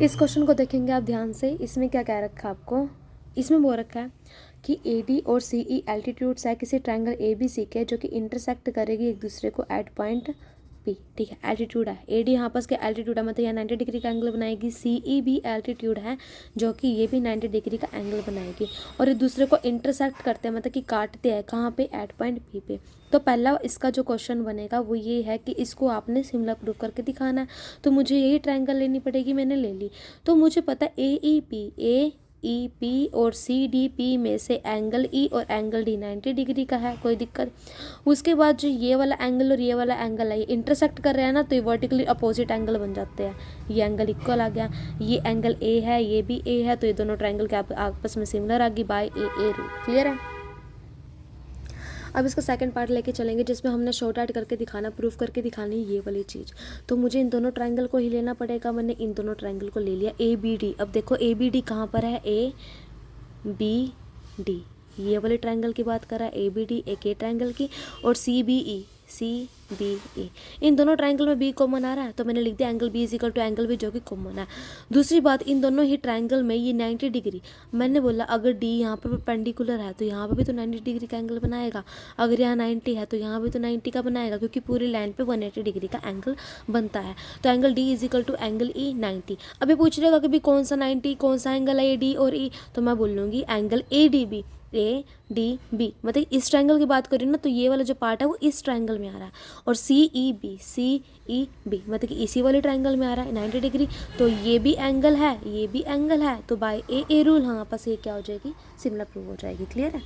इस क्वेश्चन को देखेंगे आप ध्यान से। इसमें क्या कह रखा है आपको, इसमें बोल रखा है कि ए डी और सी ई एल्टीट्यूड्स है किसी ट्रायंगल ए बी सी के जो कि इंटरसेक्ट करेगी एक दूसरे को एट पॉइंट पी। ठीक है, एल्टीट्यूड है ए डी यहाँ पर इसका एल्टीट्यूड है, मतलब यहाँ 90 डिग्री का एंगल बनाएगी। सी ई भी एल्टीट्यूड है जो कि ये भी 90 डिग्री का एंगल बनाएगी और एक दूसरे को इंटरसेक्ट करते हैं, मतलब कि काटते हैं कहाँ पे, एट पॉइंट पी पे। तो पहला इसका जो क्वेश्चन बनेगा वो ये है कि इसको आपने सिमिलर प्रूव करके दिखाना है। तो मुझे यही ट्रायंगल लेनी पड़ेगी, मैंने ले ली। तो मुझे पता है ए ई पी और सी डी पी में से एंगल ई और एंगल डी 90 डिग्री का है, कोई दिक्कत। उसके बाद जो ये वाला एंगल और ये वाला एंगल है ये इंटरसेक्ट कर रहे हैं ना, तो ये वर्टिकली अपोजिट एंगल बन जाते हैं। ये एंगल इक्वल आ गया, ये एंगल ए है ये भी ए है, तो ये दोनों ट्रायंगल के आपस में सिमिलर आ गई बाय ए रूल। क्लियर है। अब इसका सेकंड पार्ट लेके चलेंगे जिसमें हमने शॉर्ट आउट करके दिखाना, प्रूफ करके दिखानी ये वाली चीज़। तो मुझे इन दोनों ट्रायंगल को ही लेना पड़ेगा। मैंने इन दोनों ट्रायंगल को ले लिया ए बी डी। अब देखो ए बी डी कहाँ पर है, ए बी डी, ये वाले ट्रायंगल की बात कर रहा है ए बी डी, एक ए ट्रायंगल की, और सी बी ई। इन दोनों ट्रायंगल में बी कॉमन आ रहा है तो मैंने लिख दिया angle B is equal to angle B जो कि कॉमन है। दूसरी बात, इन दोनों ही ट्रायंगल में ये 90 डिग्री, मैंने बोला अगर डी यहाँ पर परपेंडिकुलर है तो यहाँ पर भी तो 90 डिग्री का एंगल बनाएगा, अगर यहाँ 90 है तो यहाँ भी तो 90 का बनाएगा, क्योंकि पूरी लाइन पे 180 डिग्री का एंगल बनता है। तो angle D is equal to angle E 90। अभी पूछ रहेगा कि भी कौन सा 90, कौन सा एंगल है ए डी और ई, तो मैं बोल लूँगी angle A D B, A D B, मतलब इस ट्रायंगल की बात करें ना तो ये वाला जो पार्ट है वो इस ट्रायंगल में आ रहा है, और सी ई बी मतलब कि इसी वाले ट्रायंगल में आ रहा है 90 डिग्री। तो ये भी एंगल है ये भी एंगल है, तो बाय ए रूल हाँ आपस ये क्या हो जाएगी, सिमिलर प्रूव हो जाएगी। क्लियर है।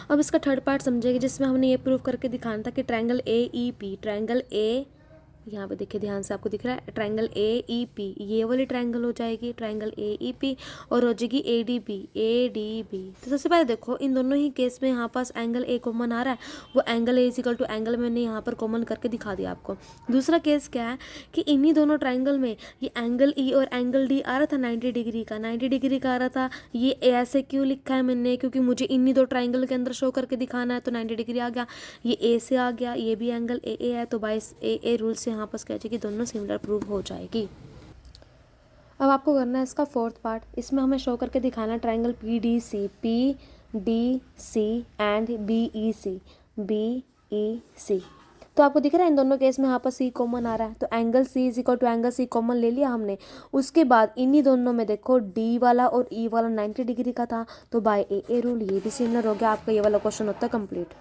अब इसका थर्ड पार्ट समझेगी जिसमें हमने ये प्रूव करके दिखाना था कि triangle A E P, triangle A, यहाँ पे देखिए ध्यान से आपको दिख रहा है ट्रायंगल ए ई पी, ये वाली ट्रायंगल हो जाएगी ट्रायंगल ए ई पी, और हो जाएगी ए डी बी। तो सबसे पहले देखो इन दोनों ही केस में यहाँ पास एंगल ए कॉमन आ रहा है, वो angle A is equal to angle मैंने यहाँ पर कॉमन करके दिखा दिया आपको। दूसरा केस क्या है कि इन्हीं दोनों ट्रायंगल में ये एंगल ई और एंगल डी आ रहा था 90 डिग्री का, 90 डिग्री का आ रहा था। ये ऐसे क्यों लिखा है मैंने, क्योंकि मुझे इन्हीं दो ट्रायंगल के अंदर शो करके दिखाना है, तो 90 डिग्री आ गया। ये ए से आ गया, ये भी एंगल ए है, तो बाय ए रूल से यहाँ पर कह कि दोनों सिमिलर प्रूव हो जाएगी। अब आपको करना है इसका फोर्थ पार्ट। इसमें हमें शो करके दिखाना triangle P D C and B E C. तो आपको दिख रहा है इन दोनों केस में यहाँ पर सी कॉमन आ रहा है, तो angle C is equal to angle C common ले लिया हमने। उसके बाद इन्हीं दोनों में देखो डी वाला और ई वाला 90 डिग्री का था, तो बाय ए रूल ये भी सिमिलर हो गया। आपका ये वाला क्वेश्चन होता है कंप्लीट।